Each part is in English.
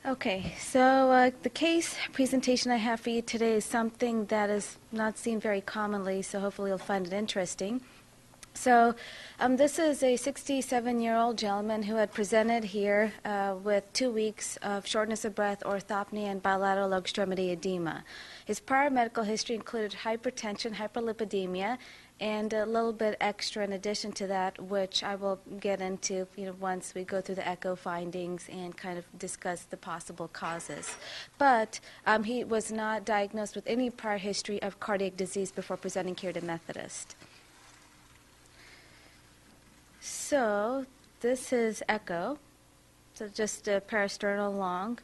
Okay, so the case presentation I have for you today is something that is not seen very commonly, so hopefully you'll find it interesting. So this is a 67-year-old gentleman who had presented here with 2 weeks of shortness of breath, orthopnea, and bilateral low extremity edema. His prior medical history included hypertension, hyperlipidemia, and a little bit extra in addition to that, which I will get into once we go through the echo findings and kind of discuss the possible causes. But he was not diagnosed with any prior history of cardiac disease before presenting here to Methodist. So this is echo, so just a parasternal long.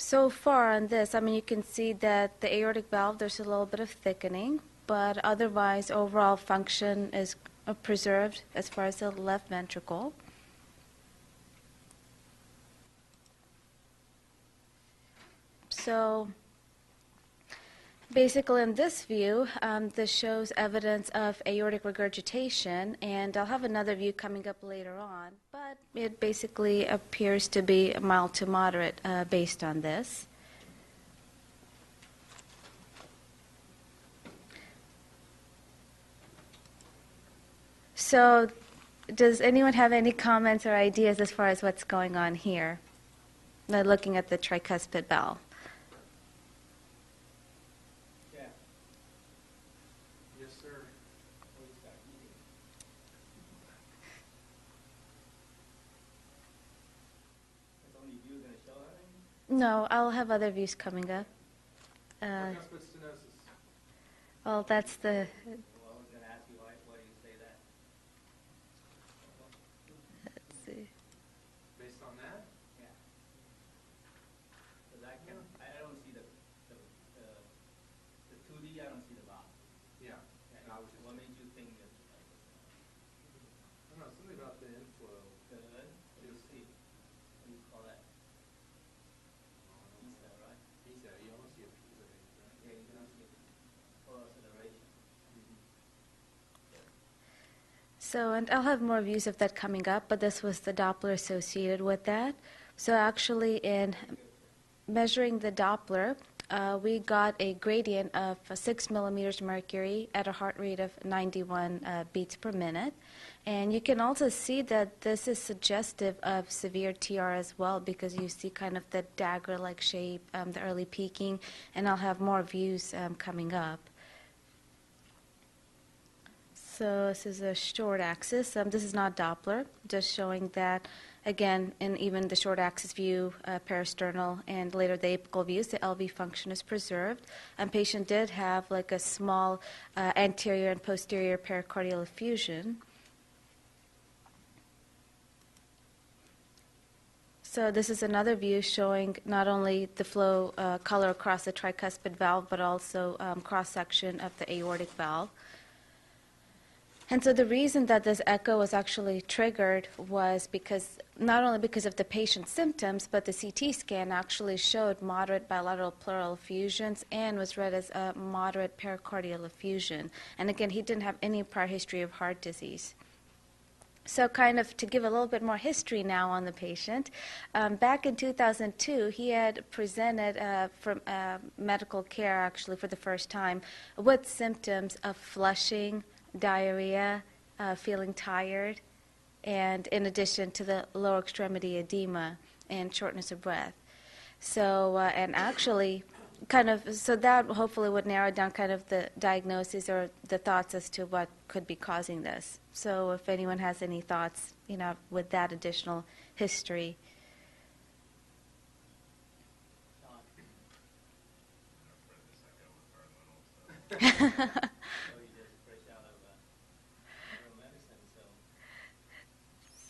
So far on this, you can see that the aortic valve, there's a little bit of thickening, but otherwise overall function is preserved as far as the left ventricle. So basically, in this view, this shows evidence of aortic regurgitation, and I'll have another view coming up later on, but it basically appears to be mild to moderate based on this. So does anyone have any comments or ideas as far as what's going on here? They're looking at the tricuspid valve. No, I'll have other views coming up. Well, that's the... Well, I was going to ask you, why do you say that? Let's see. Based on that? Yeah. Because I don't see the 2D, I don't see the valve. Yeah. What made you think that? I don't know, something about the inflow. Good. What do you see? What do you call that? Pizza, right? Pizza, you almost see a pizza, right? Yeah, you can see it. Or acceleration. So, and I'll have more views of that coming up, but this was the Doppler associated with that. So actually in measuring the Doppler, we got a gradient of 6 millimeters mercury at a heart rate of 91 beats per minute. And you can also see that this is suggestive of severe TR as well, because you see kind of the dagger-like shape, the early peaking, and I'll have more views coming up. So this is a short axis. This is not Doppler, just showing that, again, in even the short axis view, parasternal, and later the apical views, the LV function is preserved. Patient did have like a small anterior and posterior pericardial effusion. So this is another view showing not only the flow color across the tricuspid valve, but also cross-section of the aortic valve. And so the reason that this echo was actually triggered was because, not only because of the patient's symptoms, but the CT scan actually showed moderate bilateral pleural effusions and was read as a moderate pericardial effusion. And again, he didn't have any prior history of heart disease. So kind of to give a little bit more history now on the patient, back in 2002, he had presented from medical care actually for the first time with symptoms of flushing, diarrhea, feeling tired, and in addition to the lower extremity edema and shortness of breath. So, and actually, kind of, so that hopefully would narrow down kind of the diagnosis or the thoughts as to what could be causing this. So if anyone has any thoughts, with that additional history.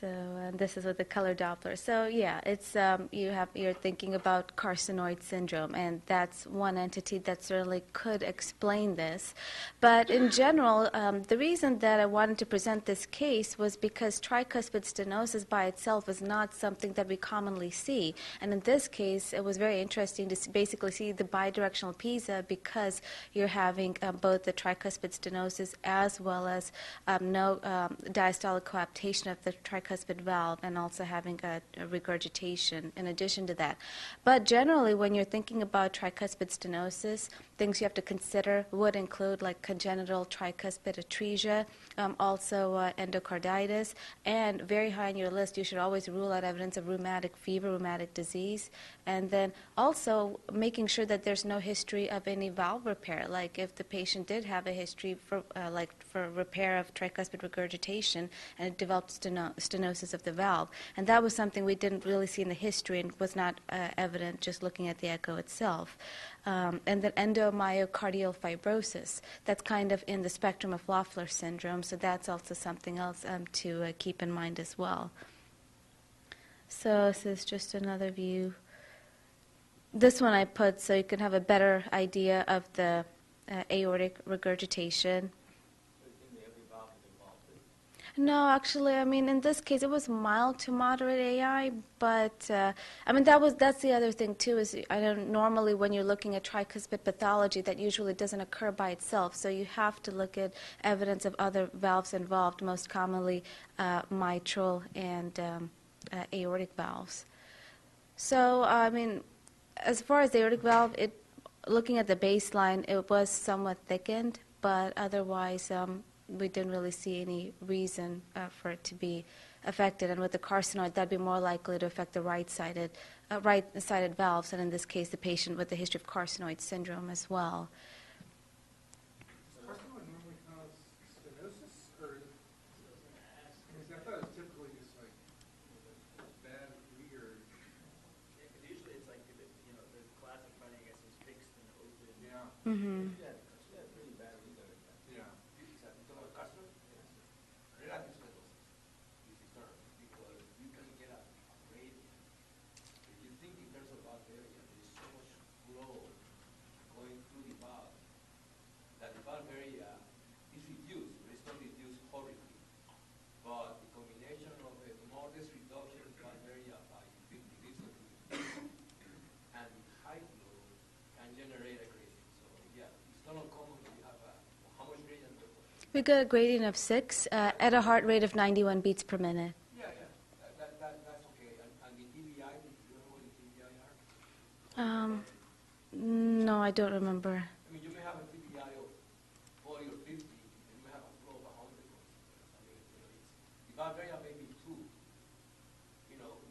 So this is with the color Doppler. So yeah, it's you're thinking about carcinoid syndrome, and that's one entity that certainly could explain this. But in general, the reason that I wanted to present this case was because tricuspid stenosis by itself is not something that we commonly see. And in this case, it was very interesting to basically see the bidirectional PISA because you're having both the tricuspid stenosis as well as no diastolic coaptation of the tricuspid valve, and also having a regurgitation in addition to that. But generally, when you're thinking about tricuspid stenosis, things you have to consider would include like congenital tricuspid atresia, also endocarditis, and very high on your list, you should always rule out evidence of rheumatic fever, rheumatic disease, and then also making sure that there's no history of any valve repair. Like if the patient did have a history for repair of tricuspid regurgitation and it developed stenosis of the valve. And that was something we didn't really see in the history and was not evident just looking at the echo itself. And then endomyocardial fibrosis, that's kind of in the spectrum of Loeffler syndrome, so that's also something else to keep in mind as well. So this is just another view. This one I put so you can have a better idea of the aortic regurgitation. No, actually, I mean, in this case, it was mild to moderate AI, but I mean, that's the other thing too. Is I don't normally when you're looking at tricuspid pathology, that usually doesn't occur by itself. So you have to look at evidence of other valves involved, most commonly mitral and aortic valves. So I mean, as far as the aortic valve, looking at the baseline, it was somewhat thickened, but otherwise. We didn't really see any reason for it to be affected. And with the carcinoid, that'd be more likely to affect the right-sided valves, and in this case, the patient with the history of carcinoid syndrome as well. Does carcinoid normally cause stenosis, or I thought it was typically just like bad regurg. Usually it's like, the classic finding, I guess, is fixed and open. Yeah. Mm-hmm. Pretty bad either. Yeah. Relative stenosis is the term because you can get a gradient. If you think in terms of valve area, there is so much flow going through the valve that the valve area is reduced, but it's not reduced horribly. But the combination of a modest reduction in valve area by 50 liters and the high flow can generate a gradient. So yeah, it's not uncommon to have how much gradient? We got a gradient of 6 at a heart rate of 91 beats per minute. Yeah, that's okay. And the TBI, do you know what the TBI are? No, I don't remember. I mean, you may have a TBI of 40 or 50, and you may have a flow of 100. I mean, the valve area may be 2,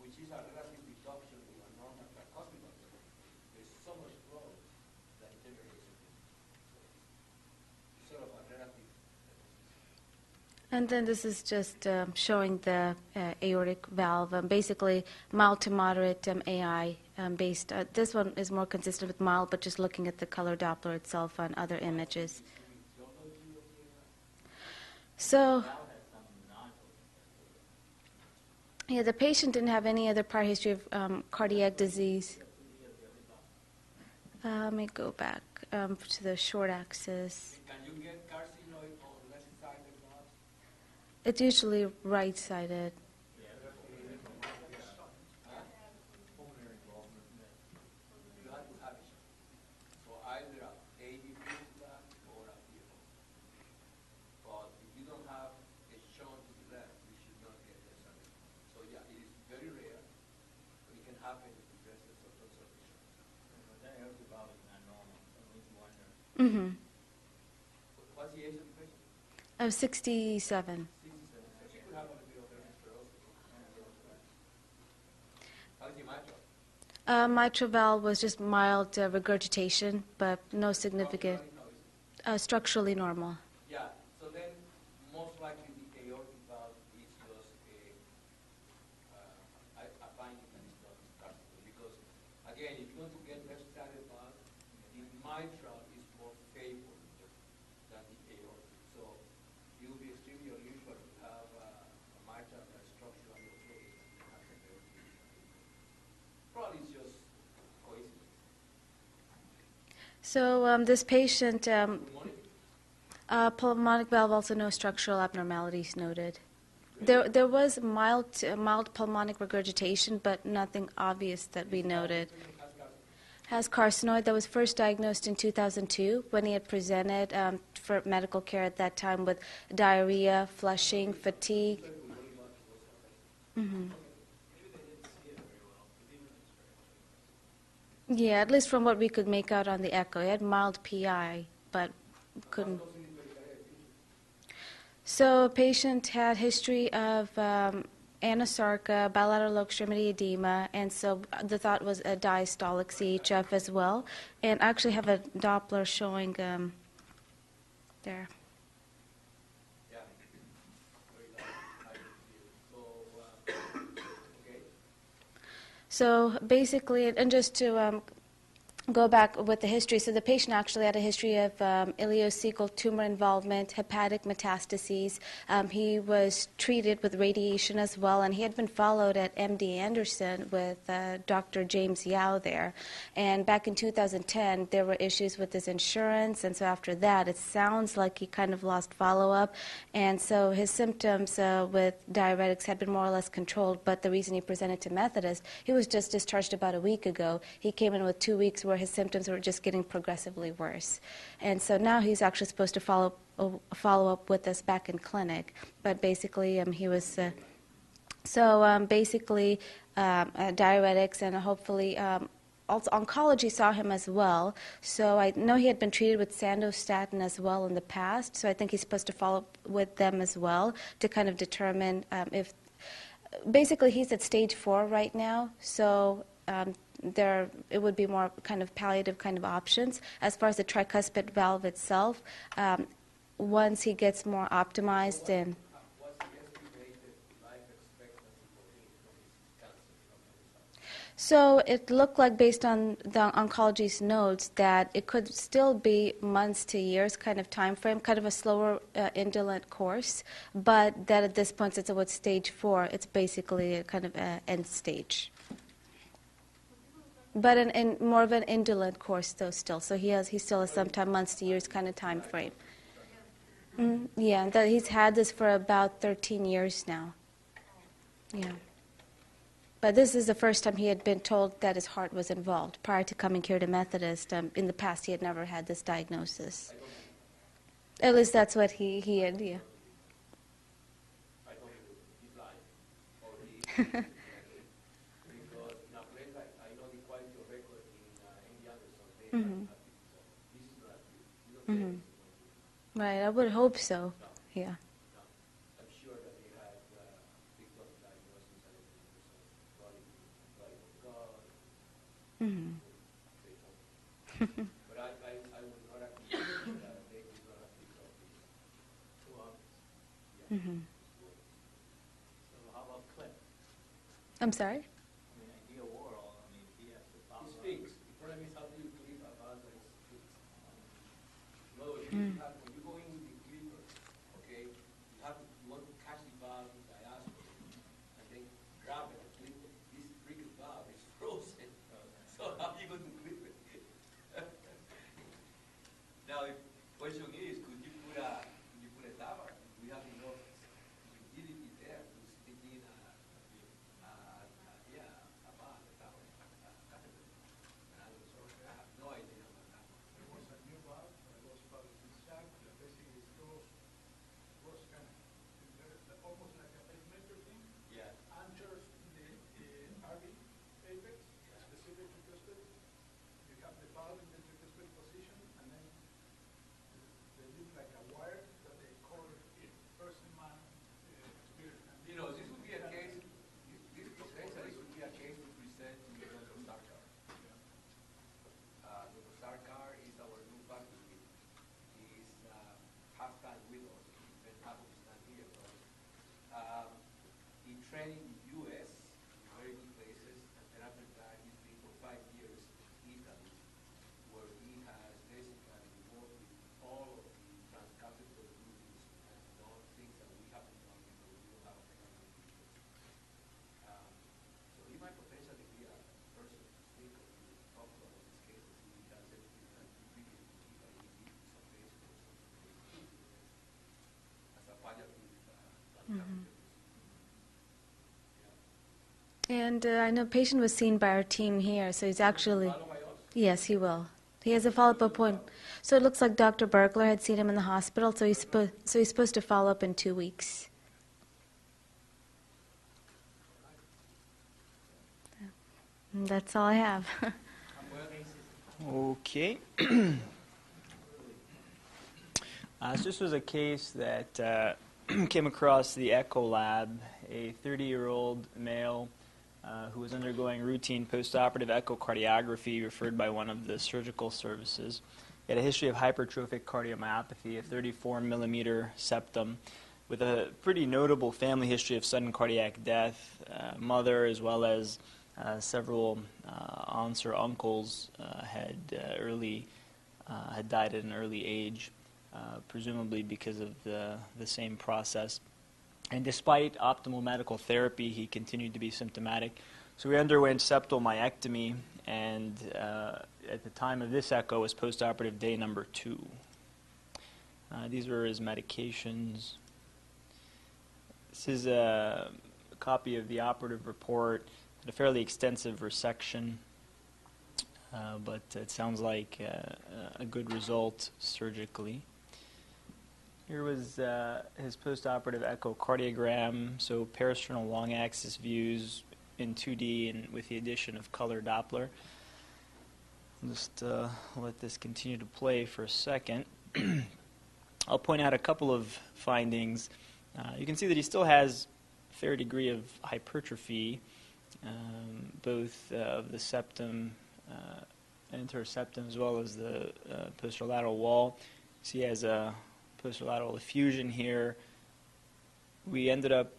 which is a relative reduction to a normal tricuspid valve area. There's so much flow that it generates. It's sort of a relative. And then this is just showing the aortic valve, basically mild to moderate AI based. This one is more consistent with mild, but just looking at the color Doppler itself on other images. So, yeah, the patient didn't have any other prior history of cardiac disease. Let me go back to the short axis. Can you get carcinoid on left-sided valves? It's usually right-sided. Pulmonary involvement. You have to have it. So either a AV valve or a PFO. But if you don't have a shunt to the left, you should not get this. So yeah, it is very rare, but it can happen if the vessels are not sufficient. That aortic valve is not normal, so it makes you wonder. Mm-hmm. What's the age of the patient? 67. 67. So she could have a little bit of atherosclerosis. How's the mitral? Mitral valve was just mild regurgitation, but no significant. Structurally normal. Yeah, so then most likely the aortic valve is just a finding that is not carcinoma. Because again, if you're going to get left-sided valve, the mitral is more favored than the aortic. So it will be extremely unusual to have a mitral structure on the So this patient, pulmonic valve, also no structural abnormalities noted. There was mild pulmonic regurgitation, but nothing obvious that we noted. Has carcinoid that was first diagnosed in 2002 when he had presented for medical care at that time with diarrhea, flushing, fatigue. Yeah, at least from what we could make out on the echo. He had mild PI, but couldn't. So, patient had history of anasarca, bilateral low extremity edema, and so the thought was a diastolic CHF as well. And I actually have a Doppler showing there. Yeah. Very nice. So, okay. So basically, and just to go back with the history, so the patient actually had a history of ileocecal tumor involvement, hepatic metastases. He was treated with radiation as well, and he had been followed at MD Anderson with Dr. James Yao there. And back in 2010, there were issues with his insurance, and so after that, it sounds like he kind of lost follow-up. And so his symptoms with diuretics had been more or less controlled, but the reason he presented to Methodist, he was just discharged about a week ago. He came in with 2 weeks where his symptoms were just getting progressively worse. And so now he's actually supposed to follow up with us back in clinic. But basically, he was... basically, diuretics and hopefully... also, oncology saw him as well. So I know he had been treated with sandostatin as well in the past. So I think he's supposed to follow up with them as well to kind of determine if... Basically, he's at stage 4 right now. So... it would be more kind of palliative kind of options. As far as the tricuspid valve itself, once he gets more optimized and... What's the estimated life expectancy for him from his cancer? So it looked like, based on the oncology's notes, that it could still be months to years kind of time frame, kind of a slower indolent course, but that at this point, since it was stage 4, it's basically a kind of end stage. But in more of an indolent course, though, still. So he still has sometime months to years kind of time frame. Yeah, he's had this for about 13 years now. Yeah. But this is the first time he had been told that his heart was involved. Prior to coming here to Methodist, in the past he had never had this diagnosis. At least that's what he had, yeah. I don't believe he's lying. Or he, because I know the quality of record in Andy Anderson. They have so this is not true. You don't say this is not true. Right, I would hope so. Yeah. No. I'm sure that they had picked up diagnosis and everything. So probably God. Say something. But I would not agree that they would not have picked up this. Yeah. So how about Clint? I'm sorry? I mean, ideal world, I mean, he has to follow It's up. fixed. The problem is how do you clip a valve that is fixed? In other words, you have, when you go in with the clipper, okay, you want to catch the valve in diaspora and then grab it and clip it. This freaking valve is frozen. So how are you going to clip it? Now, the question is, could you put a tower? We have enough utility there to stick in a valve, a tower, a catheter. I have no idea about that. There was a new valve, or it was probably And I know patient was seen by our team here, so he's actually, Follow by us. yes, he will. He has a follow-up appointment. So it looks like Dr. Bergler had seen him in the hospital, so he's supposed to follow up in 2 weeks. And that's all I have. Okay. So this was a case that came across the echo lab, a 30-year-old male who was undergoing routine postoperative echocardiography referred by one of the surgical services. He had a history of hypertrophic cardiomyopathy, a 34-millimeter septum, with a pretty notable family history of sudden cardiac death. Mother, as well as several aunts or uncles, had died at an early age, presumably because of the same process. And despite optimal medical therapy, he continued to be symptomatic. So we underwent septal myectomy, and at the time of this echo was postoperative day number 2. These were his medications. This is a copy of the operative report. A fairly extensive resection, but it sounds like a good result surgically. Here was his postoperative echocardiogram, so parasternal long axis views in 2D and with the addition of color Doppler. I'll just let this continue to play for a second. I'll point out a couple of findings. You can see that he still has a fair degree of hypertrophy, both of the septum, interseptum, as well as the posterolateral wall. So he has a posterolateral effusion here. We ended up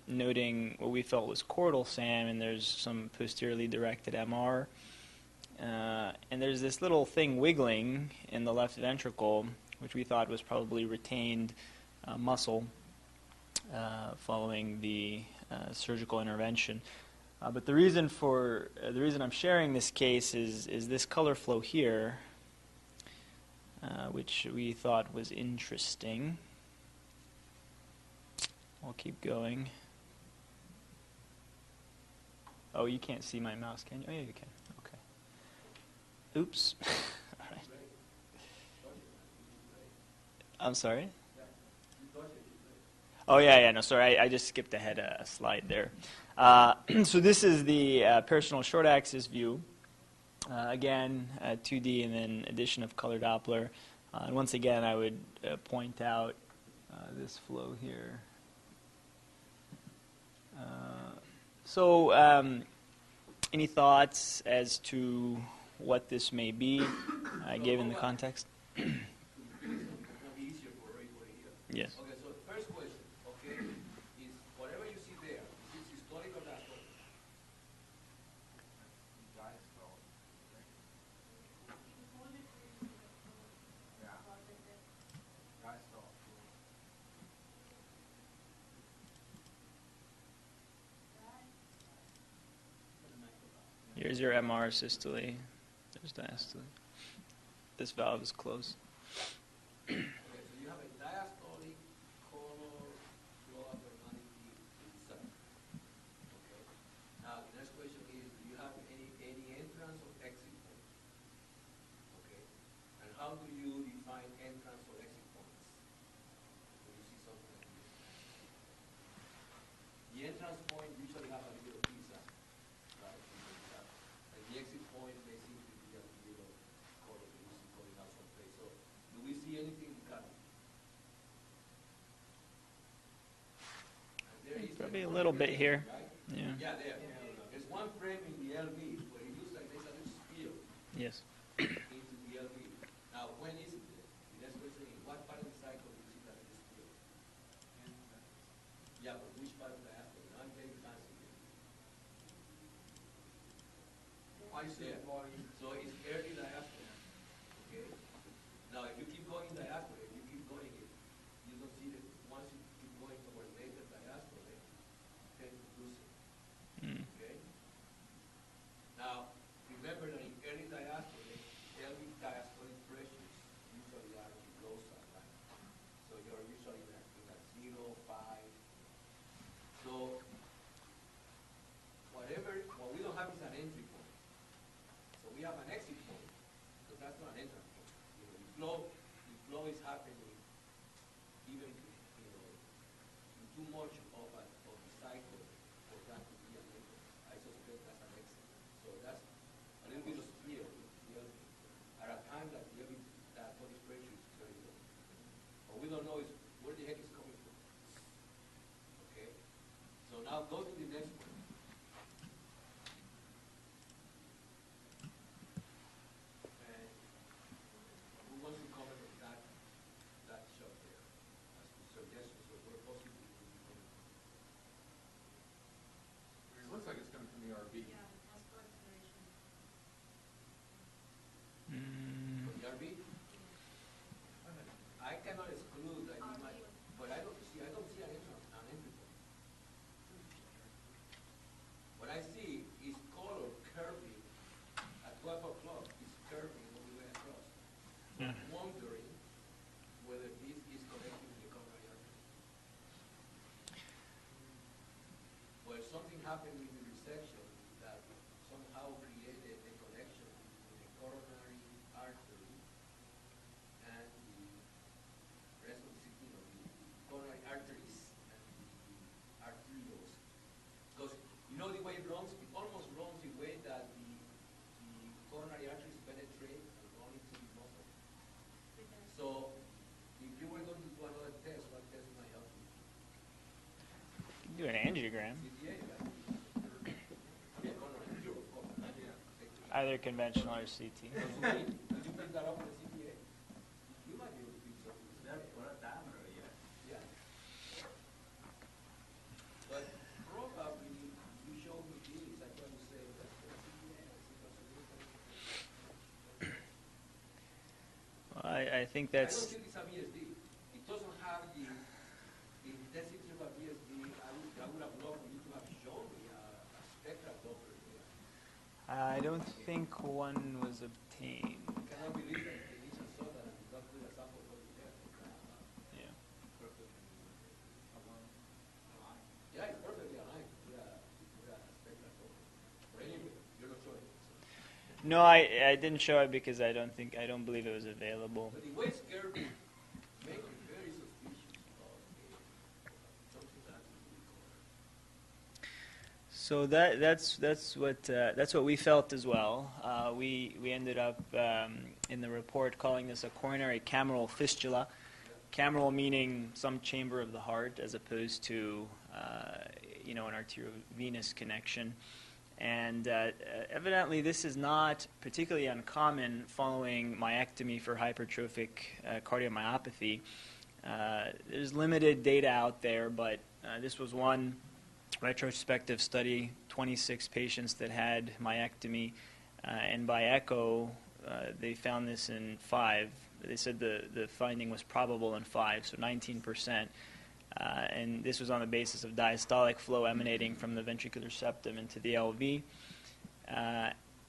noting what we felt was chordal SAM, and there's some posteriorly directed MR. And there's this little thing wiggling in the left ventricle, which we thought was probably retained muscle following the surgical intervention. But the reason I'm sharing this case is this color flow here, which we thought was interesting. I'll keep going. Oh, you can't see my mouse, can you? Oh, yeah, you can. Okay. Oops. All right. I'm sorry? Oh, yeah, no, sorry, I just skipped ahead a slide there. So this is the parasternal short axis view. Again, 2D and then addition of color Doppler. And once again, I would point out this flow here. So any thoughts as to what this may be, given the context? It'll be easier for everybody here. Yes. Okay, so the first question, okay, is whatever you see there, is it systolic or diastolic? Here's your MR systole. There's diastole. This valve is closed. Okay, so you have a diastolic color flow abnormality inside. Okay. Now the next question is, do you have any entrance or exit point? Okay. And how do you define entrance or exit points when you see something like this? The entrance point usually has a little pizza, right? And the exit point may seem to be a little color that you see coming out someplace. So do we see anything in the Probably a little bit here. right? Yeah. Yeah, there. There's one frame in the LV where it looks like there's a little spill Yes. into the LV. Now, when is it there? The next question is, what part of the cycle do you see that little spill? Yeah, but which part of the diastole? Now I'm getting fancy here. I see it. So it's early diastole. Okay? Now, if you keep going diastole, if you keep going it, you don't see that once you keep going toward later diastole, tend to lose it. Mm. Okay? Now, remember that in early diastole, early diastolic pressures usually are below sunlight. So you're usually in a 0, 5. So what we have an exit point, because that's not an entrance point. You know, the flow is happening even, you know, in too much of the cycle for that to be an entrance. I suspect that's an exit. So that's a little bit of fear. At a time that that body pressure is very low. What we don't know is where the heck is coming from. Okay? So now go to the next one. And who wants to comment on that shot there? As to suggestions of where possibly it will be coming from. It looks like it's coming from the RV. From the RV? I cannot exclude that he might, but I don't see an entry point. What I see is color curving at 12 o'clock. It's curving all the way across. So I'm wondering whether this is connecting to the coronary artery. Or something happened in the resection that somehow created a connection between the coronary artery and the rest of the, you know, the coronary arteries and the arterioles. Because you know the way it runs, it almost runs the way that the coronary arteries penetrate and run into the muscle. So if you were going to do another test, what test might help you? Do an angiogram. CTA, right? Yeah, no, of course. Yeah. Either conventional or CT. Did you pick that up with the CTA? You might be able to pick something. That for a diameter, yeah. Yeah. But probably you showed me this, I thought you said that's for CTA. Well, I think I don't that's think it's a VSD. It doesn't have the intensity of a VSD. I would have loved for you to have shown me a spectral Doppler here. I don't think one was obtained. I cannot believe that the clinician saw that and did not put a sample for the test. Yeah. Yeah, it's perfectly aligned. Put a spectral Doppler. But anyway, you're not showing it. So. No, I didn't show it because I don't believe it was available. But the way it's curving makes me very suspicious of something that So that's what we felt as well. We ended up in the report calling this a coronary cameral fistula. Cameral meaning some chamber of the heart, as opposed to an arteriovenous connection. And evidently, this is not particularly uncommon following myectomy for hypertrophic cardiomyopathy. There's limited data out there, but this was one retrospective study, 26 patients that had myectomy, and by echo, they found this in 5. They said the finding was probable in 5, so 19%. And this was on the basis of diastolic flow emanating from the ventricular septum into the LV.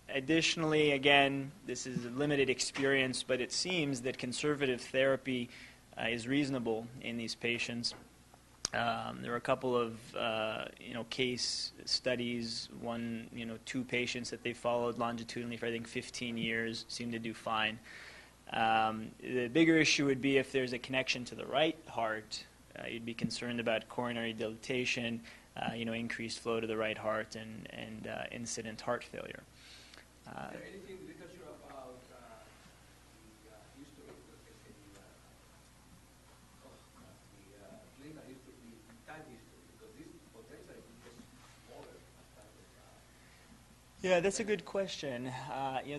Additionally, again, this is a limited experience, but it seems that conservative therapy is reasonable in these patients. There were a couple of case studies. One, 2 patients that they followed longitudinally for I think 15 years seemed to do fine. The bigger issue would be if there's a connection to the right heart. You'd be concerned about coronary dilatation, increased flow to the right heart, and incident heart failure. Is there anything in the literature about the history, the clinical history, the time history? Because this potentially is smaller as time goes by. Yeah, that's a good question.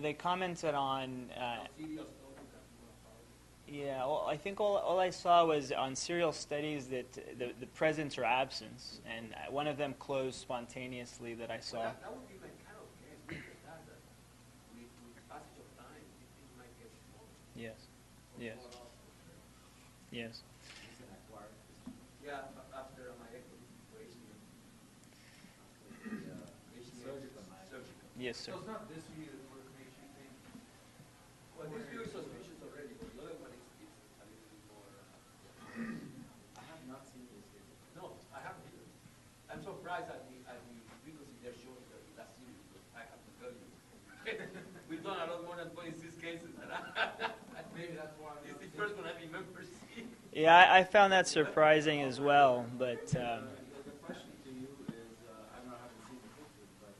They commented on. Serial studies that you have found. Yeah, well, I think all I saw was on serial studies that the presence or absence, and one of them closed spontaneously that I saw. Well, that would be my kind of guess. Because that with passage of time, it might get smaller. Yes. Yes. Yes. Yeah, after my myectomy. Surgical. Yes, sir. So it's not this view that makes you think. Well, this view is suspicious already, but the other one is a little bit more. I have not seen this yet. No, I haven't either. I'm surprised at the frequency they're showing that that's serious, but I have to tell you. We've done Yeah, I found that surprising as well, but The question to you is, I don't know, I haven't seen the pictures, but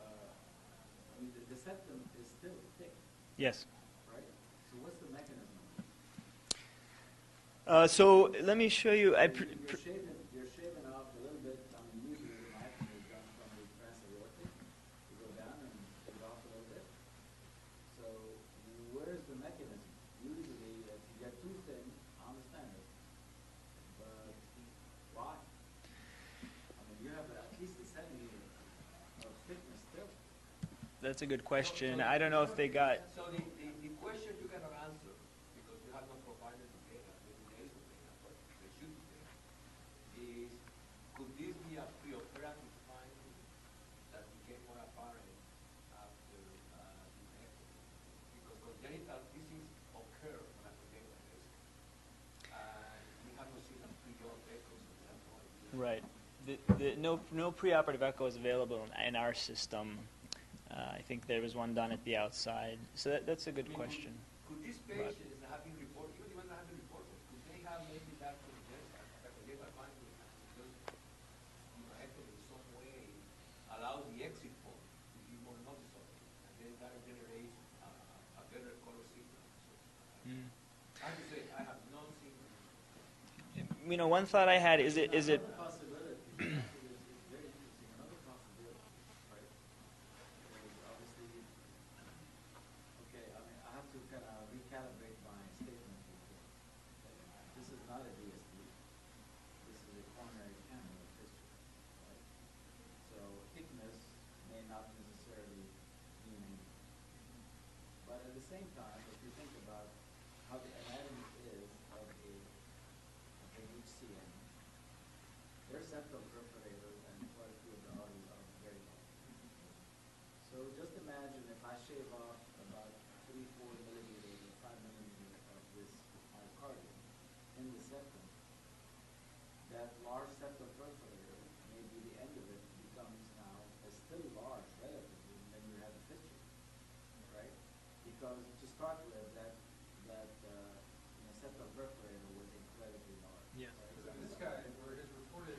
I mean, the septum is still thick, yes. right? So what's the mechanism? So let me show you. You're shaving off a little bit. I mean, usually the myectomy is done from the transaortic. You go down and shave it off a little bit. So where's the mechanism? Usually, if you get too thin, I understand it. But why? I mean, you have at least a centimeter of thickness still. That's a good question. I don't know if they got. So the question you cannot answer because you have not provided the data, maybe there is no data, but there should be data, is could this be a preoperative finding that became more apparent after the mectomy? Because congenital disease occur on a congenital basis. We have not seen a pre-op echo, so we have no idea. Right. No preoperative echo is available in our system. I think there was one done at the outside. So that's a good question. Could these patients that have been reported, even the ones that have been reported, could they have maybe that congenital finding because ectomy in some way allows the exit point to be more noticeable, and then that generates a better color signal. So, I have to say, I have not seen. One thought I had is it. Another possibility, actually, it's very interesting. Another possibility, right? Is obviously, okay, I mean, I have to kind of recalibrate my statement before. This is not a DSD. This is a coronary cannula fistula, right? So thickness may not necessarily mean anything. But at the same time, if you think about how the anatomy is of an HCM, their septal perforators and quite a few of the arteries are very long. So just imagine if I shave off about 3-4 millimeters or 5 millimeters of this myocardium in the septum, that large septal perforator, maybe the end of it becomes now still large relatively when you have a fistula, right? Because to start with, that septal perforator was incredibly large. Yes. Because this guy, where his reported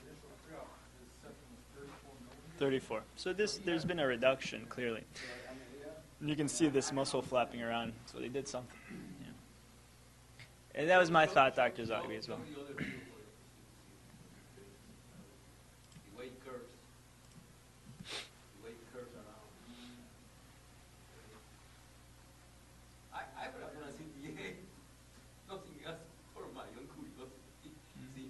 initial pre-op, his septum was 34 millimeters. 34. So there's been a reduction clearly. So, I mean, yeah. You can see this muscle flapping around. So they did something. Yeah. And that was my thought, Dr. Zogby, as well. Some of the other people, the way it curves, around. I would have done a CTA, nothing else for my own curiosity. See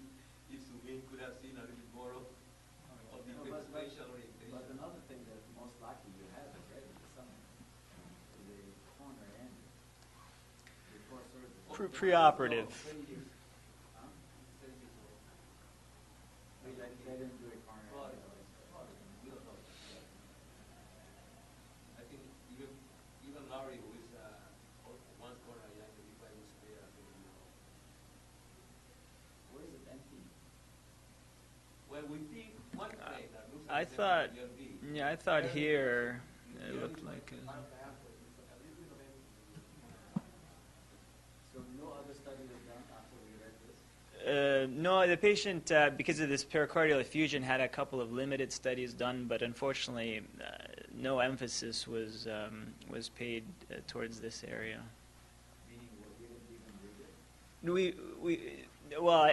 if Sumin could have seen a little bit more of the facial orientation. But another thing that most likely you have is right in the stomach, the coronary angio, before surgery. Preoperative. Huh? They didn't do a coronary angio. We don't know. I think even Larry, who is one coronary angio, if I was there, I think where is it empty? Well, we see one place that looks like I thought here it looked like. So no other study was done after we read this? No, the patient, because of this pericardial effusion, had a couple of limited studies done, but unfortunately, no emphasis was paid towards this area. Meaning we didn't even read it? Well,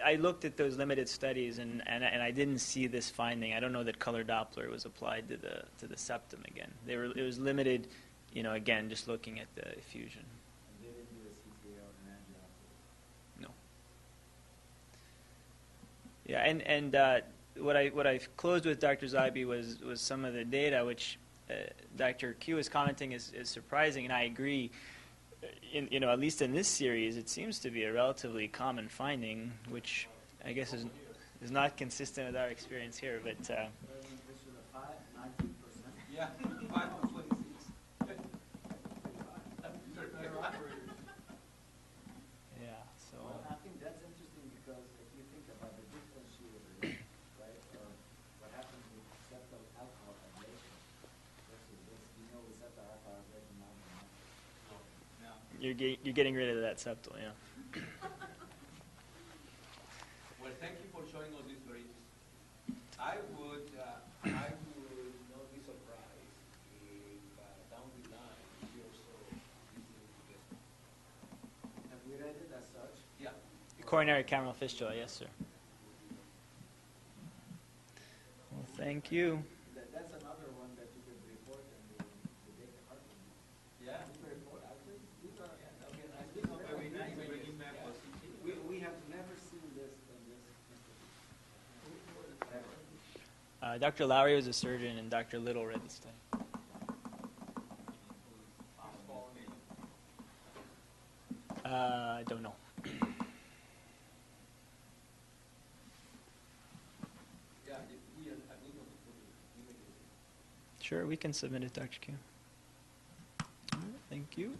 I looked at those limited studies, and I didn't see this finding. I don't know that color Doppler was applied to the septum again. It was limited, again, just looking at the effusion. And they didn't do a CTA or an angiography? No. Yeah, and what I closed with Dr. Zybe was some of the data, which Dr. Q is commenting is surprising, and I agree. At least in this series, it seems to be a relatively common finding, which I guess is not consistent with our experience here. But This was a 19%. Yeah, 5 on 26. yeah, so Well, I think that's interesting because if you think about the differentiator, right, of what happens with septal alcohol ablation versus this, with septal alcohol ablation, not you're getting rid of that septal, yeah. I would not be surprised if down the line, a year or so, this thing will get. Have we read it as such? Yeah. Coronary cameral fistula, yes, sir. Well, thank you. That's another one that you could report in the big department. Yeah. You could report, actually, these are, Yeah, that'll be a nice these are very nice. Yeah. We have never seen this in this institute. Ever. Dr. Lowry was a surgeon, and Dr. Little read this study. I don't know. Yeah, if we are, I would not put it, we make it. Sure, we can submit it, Dr. Q. All right, thank you.